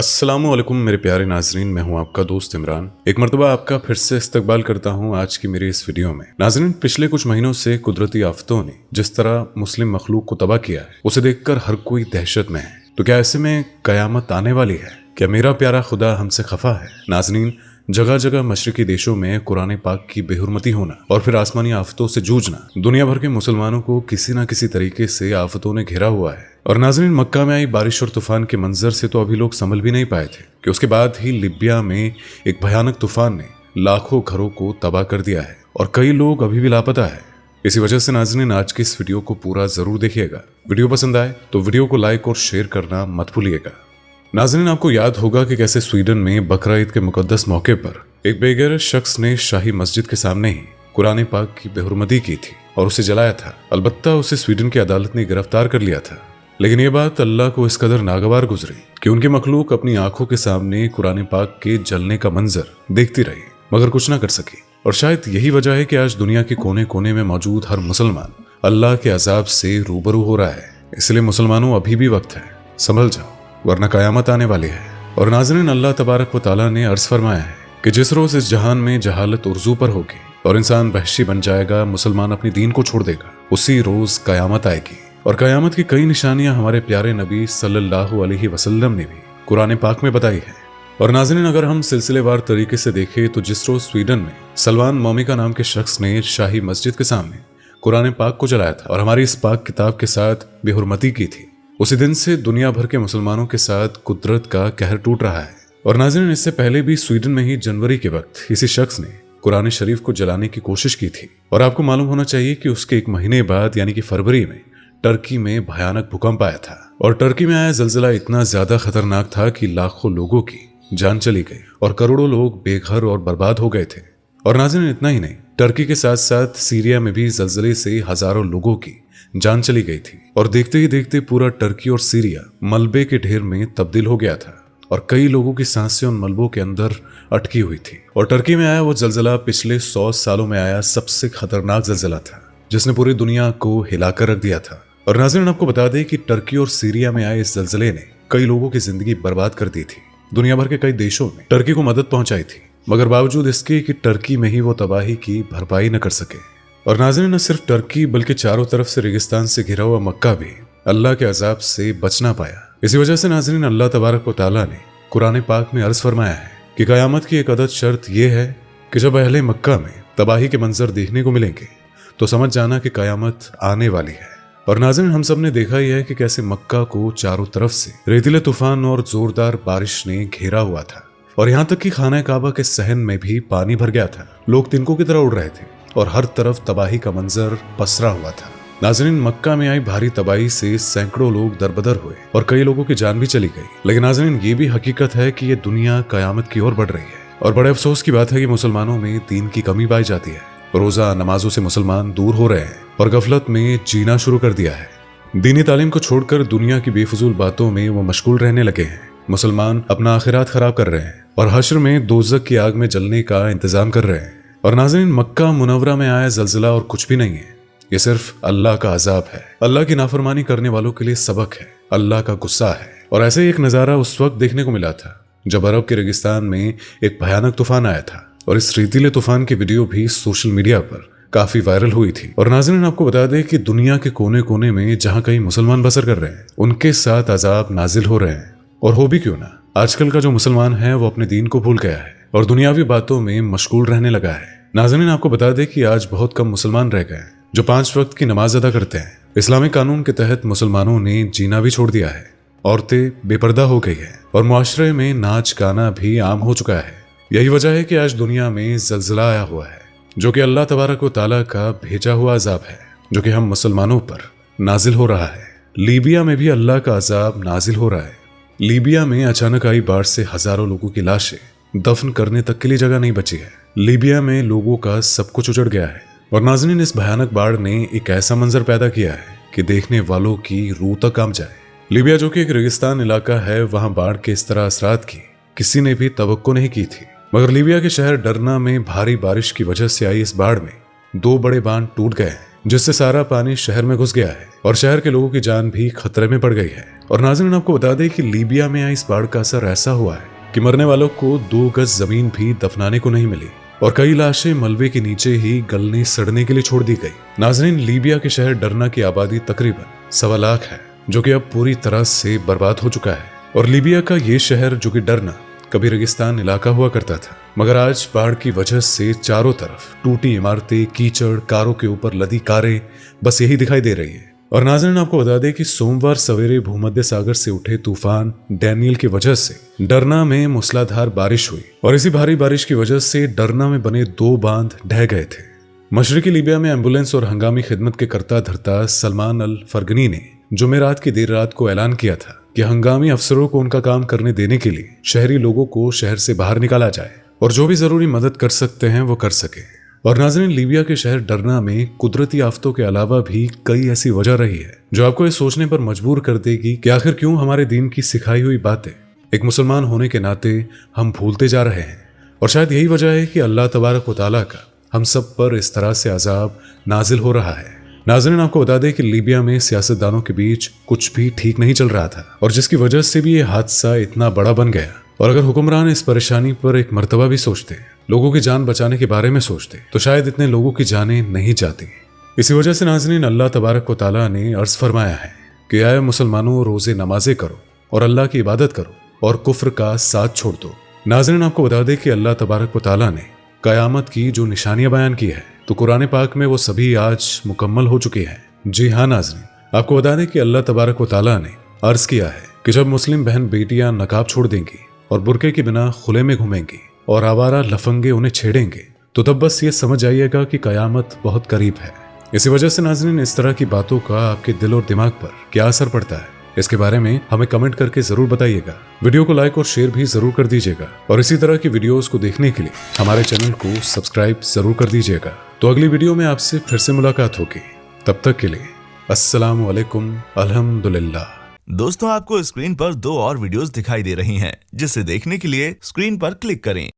अस्सलामुअलैकुम मेरे प्यारे नाजरीन, मैं हूं आपका दोस्त इमरान। एक मरतबा आपका फिर से इस्तकबाल करता हूं आज की मेरी इस वीडियो में। नाजरीन, पिछले कुछ महीनों से कुदरती आफतों ने जिस तरह मुस्लिम मखलूक को तबाह किया है, उसे देखकर हर कोई दहशत में है। तो क्या ऐसे में कयामत आने वाली है? क्या मेरा प्यारा खुदा हमसे खफा है? नाजरीन, जगह जगह मशरकी देशों में कुरान पाक की बेहुरमती होना और फिर आसमानी आफतों से जूझना, दुनिया भर के मुसलमानों को किसी न किसी तरीके से आफतों ने घेरा हुआ है। और नाजरीन, मक्का में आई बारिश और तूफान के मंजर से तो अभी लोग संभल भी नहीं पाए थे कि उसके बाद ही लिबिया में एक भयानक तूफान ने लाखों घरों को तबाह कर दिया है और कई लोग अभी भी लापता है। इसी वजह से नाजरीन, आज की इस वीडियो को पूरा जरूर देखिएगा। वीडियो पसंद आए तो वीडियो को लाइक और शेयर करना मत भूलिएगा। नाजरीन, आपको याद होगा कि कैसे स्वीडन में बकरा ईद के मुकद्दस मौके पर एक बेगैरत शख्स ने शाही मस्जिद के सामने ही कुरान पाक की बेहुरमती की थी और उसे जलाया था। अलबत्ता उसे स्वीडन की अदालत ने गिरफ्तार कर लिया था, लेकिन यह बात अल्लाह को इस कदर नागवार गुजरी कि उनके मखलूक अपनी आंखों के सामने कुरान पाक के जलने का मंजर देखती रही मगर कुछ ना कर सकी। और शायद यही वजह है कि आज दुनिया के कोने कोने में मौजूद हर मुसलमान अल्लाह के अजाब से रूबरू हो रहा है। इसलिए मुसलमानों, अभी भी वक्त है, संभल जाओ वरना कयामत आने वाली है। और नाज़रीन, अल्लाह तबारक व तआला ने अर्ज फरमाया है कि जिस रोज इस जहान में जहालत उर्जू पर होगी और इंसान वहशी बन जाएगा, मुसलमान अपनी दीन को छोड़ देगा, उसी रोज कयामत आएगी। और कयामत की कई निशानियां हमारे प्यारे नबी सल्लल्लाहु अलैहि वसल्लम ने भी कुरान पाक में बताई है। और नाज़रीन, अगर हम सिलसिलेवार तरीके से देखें तो जिस रोज स्वीडन में सलमान मोमिका नाम के शख्स ने शाही मस्जिद के सामने कुरान पाक को जलाया था और हमारी इस पाक किताब के साथ बेहुरमती की थी, उसी दिन से दुनिया भर के मुसलमानों के साथ कुदरत का कहर टूट रहा है। और नाज़रीन, इससे पहले भी स्वीडन में ही जनवरी के वक्त इसी शख्स ने कुरान शरीफ को जलाने की कोशिश की थी। और आपको मालूम होना चाहिए कि उसके एक महीने बाद यानी कि फरवरी में टर्की में भयानक भूकंप आया था। और टर्की में आया जलजिला इतना ज्यादा खतरनाक था कि लाखों लोगों की जान चली गई और करोड़ों लोग बेघर और बर्बाद हो गए थे। और नाज़रीन, इतना ही नहीं, टर्की के साथ साथ सीरिया में भी जलजिले से हजारों लोगों की जान चली गई थी। और देखते ही देखते पूरा टर्की और सीरिया मलबे के ढेर में तब्दील हो गया था और कई लोगों की सांसें उन मलबों के अंदर अटकी हुई थी। और टर्की में आया वो जलजिला पिछले 100 सालों में आया सबसे खतरनाक जलजिला था, जिसने पूरी दुनिया को हिलाकर रख दिया था। और नाज़रीन, आपको बता दें कि टर्की और सीरिया में आए इस जलजिले ने कई लोगों की जिंदगी बर्बाद कर दी थी। दुनिया भर के कई देशों ने टर्की को मदद पहुंचाई थी, मगर बावजूद इसके कि टर्की में ही वो तबाही की भरपाई न कर सके। और नाज़रीन, न सिर्फ टर्की बल्कि चारों तरफ से रेगिस्तान से घिरा हुआ मक्का भी अल्लाह के अजाब से बच ना पाया। इसी वजह से नाज़रीन, अल्लाह तबारक व तआला ने कुरान पाक में अर्ज फरमाया है कि कयामत की एक अदद शर्त यह है कि जब अहले मक्का में तबाही के मंजर देखने को मिलेंगे तो समझ जाना कि कयामत आने वाली है। और नाज़रीन, हम सब ने देखा ही है कि कैसे मक्का को चारों तरफ से रेतीले तूफान और जोरदार बारिश ने घेरा हुआ था और यहाँ तक कि खाना काबा के सहन में भी पानी भर गया था। लोग तिनकों की तरह उड़ रहे थे और हर तरफ तबाही का मंजर पसरा हुआ था। नाज़रीन, मक्का में आई भारी तबाही से सैकड़ों लोग दरबदर हुए और कई लोगों की जान भी चली गई। लेकिन नाज़रीन, ये भी हकीकत है कि ये दुनिया कयामत की ओर बढ़ रही है। और बड़े अफसोस की बात है कि मुसलमानों में दीन की कमी पाई जाती है। रोजा नमाजों से मुसलमान दूर हो रहे हैं और गफलत में जीना शुरू कर दिया है। दीनी तालीम को छोड़कर दुनिया की बेफजूल बातों में वो मशगूल रहने लगे हैं। मुसलमान अपना आखिरात खराब कर रहे हैं और हश्र में दोज़ख की आग में जलने का इंतजाम कर रहे हैं। और नाज़रीन, मक्का मुनव्वरा में आया जलजिला और कुछ भी नहीं है, ये सिर्फ अल्लाह का अजाब है। अल्लाह की नाफरमानी करने वालों के लिए सबक है, अल्लाह का गुस्सा है। और ऐसे ही एक नज़ारा उस वक्त देखने को मिला था जब अरब के रेगिस्तान में एक भयानक तूफान आया था और इस रेतीले तूफान की वीडियो भी सोशल मीडिया पर काफी वायरल हुई थी। और नाज़रीन, आपको बता दें कि दुनिया के कोने कोने में जहां कई मुसलमान बसर कर रहे हैं, उनके साथ अजाब नाजिल हो रहे हैं। और हो भी क्यों ना, आजकल का जो मुसलमान है वो अपने दीन को भूल गया है और दुनियावी बातों में मशगूल रहने लगा है। नाज़रीन, आपको बता दें कि आज बहुत कम मुसलमान रह गए जो 5 वक्त की नमाज अदा करते हैं। इस्लामिक कानून के तहत मुसलमानों ने जीना भी छोड़ दिया है, औरतें बेपर्दा हो गई है और मुआशरे में नाच गाना भी आम हो चुका है। यही वजह है कि आज दुनिया में जलजिला आया हुआ है, जो कि अल्लाह तबारक व तआला का भेजा हुआ अजाब है, जो कि हम मुसलमानों पर नाजिल हो रहा है। लीबिया में भी अल्लाह का अजाब नाजिल हो रहा है। लीबिया में अचानक आई बाढ़ से हजारों लोगों की लाशें दफन करने तक के लिए जगह नहीं बची है। लीबिया में लोगों का सब कुछ उजड़ गया है। और नाज़रीन, इस भयानक बाढ़ ने एक ऐसा मंजर पैदा किया है कि देखने वालों की रूह तक कांप जाए। लीबिया, जो कि एक रेगिस्तान इलाका है, वहां बाढ़ के इस तरह असरात की किसी ने भी तवक्को नहीं की थी। मगर लीबिया के शहर डरना में भारी बारिश की वजह से आई इस बाढ़ में 2 बड़े बांध टूट गए हैं, जिससे सारा पानी शहर में घुस गया है और शहर के लोगों की जान भी खतरे में पड़ गई है। और नाज़रीन, आपको बता दें कि लीबिया में आई इस बाढ़ का असर ऐसा हुआ है कि मरने वालों को 2 गज जमीन भी दफनाने को नहीं मिली और कई लाशें मलबे के नीचे ही गलने सड़ने के लिए छोड़ दी गई। नाज़रीन, लीबिया के शहर डरना की आबादी तकरीबन 1.25 लाख है, जो कि अब पूरी तरह से बर्बाद हो चुका है। और लीबिया का ये शहर जो कि डरना कभी रेगिस्तान इलाका हुआ करता था, मगर आज बाढ़ की वजह से चारों तरफ टूटी इमारतें, कीचड़, कारों के ऊपर लदी कारें, बस यही दिखाई दे रही है। और नाज़रीन, आपको बता दें कि सोमवार सवेरे भूमध्य सागर से उठे तूफान डैनियल की वजह से डरना में मूसलाधार बारिश हुई और इसी भारी बारिश की वजह से डरना में बने 2 बांध ढह गए थे। मशरकी लीबिया में एम्बुलेंस और हंगामी खिदमत के करता धरता सलमान अल फरगनी ने जुमेरात की देर रात को ऐलान किया था कि हंगामी अफसरों को उनका काम करने देने के लिए शहरी लोगों को शहर से बाहर निकाला जाए और जो भी जरूरी मदद कर सकते हैं वो कर सके। और नाज़रीन, लीबिया के शहर डरना में कुदरती आफतों के अलावा भी कई ऐसी वजह रही है जो आपको ये सोचने पर मजबूर कर देगी कि आखिर क्यों हमारे दीन की सिखाई हुई बातें एक मुसलमान होने के नाते हम भूलते जा रहे हैं। और शायद यही वजह है कि अल्लाह तबारक व तआला का हम सब पर इस तरह से अजाब नाजिल हो रहा है। नाज़रीन, आपको बता दें कि लीबिया में सियासतदानों के बीच कुछ भी ठीक नहीं चल रहा था और जिसकी वजह से भी ये हादसा इतना बड़ा बन गया। और अगर हुक्मरान इस परेशानी पर एक मर्तबा भी सोचते, लोगों की जान बचाने के बारे में सोचते, तो शायद इतने लोगों की जानें नहीं जाती। इसी वजह से नाज़रीन, अल्लाह तबारक व तआला ने अर्ज फरमाया है कि आए मुसलमानों, रोजे नमाजें करो और अल्लाह की इबादत करो और कुफ्र का साथ छोड़ दो। नाज़रीन, आपको बता दें कि अल्लाह तबारक व तआला ने कयामत की जो निशानियां बयान की है, तो कुरान पाक में वो सभी आज मुकम्मल हो चुकी है। जी हाँ नाज़रीन, आपको बता दें कि अल्लाह तबारक व तआला ने अर्ज किया है कि जब मुस्लिम बहन बेटियां नकाब छोड़ देंगी और बुरके के बिना खुले में घूमेंगी और आवारा लफंगे उन्हें छेड़ेंगे, तो तब बस ये समझ जाइएगा कि कयामत बहुत करीब है। इसी वजह से नाज़रीन, इस तरह की बातों का आपके दिल और दिमाग पर क्या असर पड़ता है, इसके बारे में हमें कमेंट करके जरूर बताइएगा। वीडियो को लाइक और शेयर भी जरूर कर दीजिएगा और इसी तरह की वीडियोस को देखने के लिए हमारे चैनल को सब्सक्राइब जरूर कर दीजिएगा। तो अगली वीडियो में आपसे फिर से मुलाकात होगी, तब तक के लिए अस्सलाम वालेकुम, अल्हम्दुलिल्लाह। दोस्तों, आपको स्क्रीन पर 2 और वीडियोस दिखाई दे रही हैं, जिसे देखने के लिए स्क्रीन पर क्लिक करें।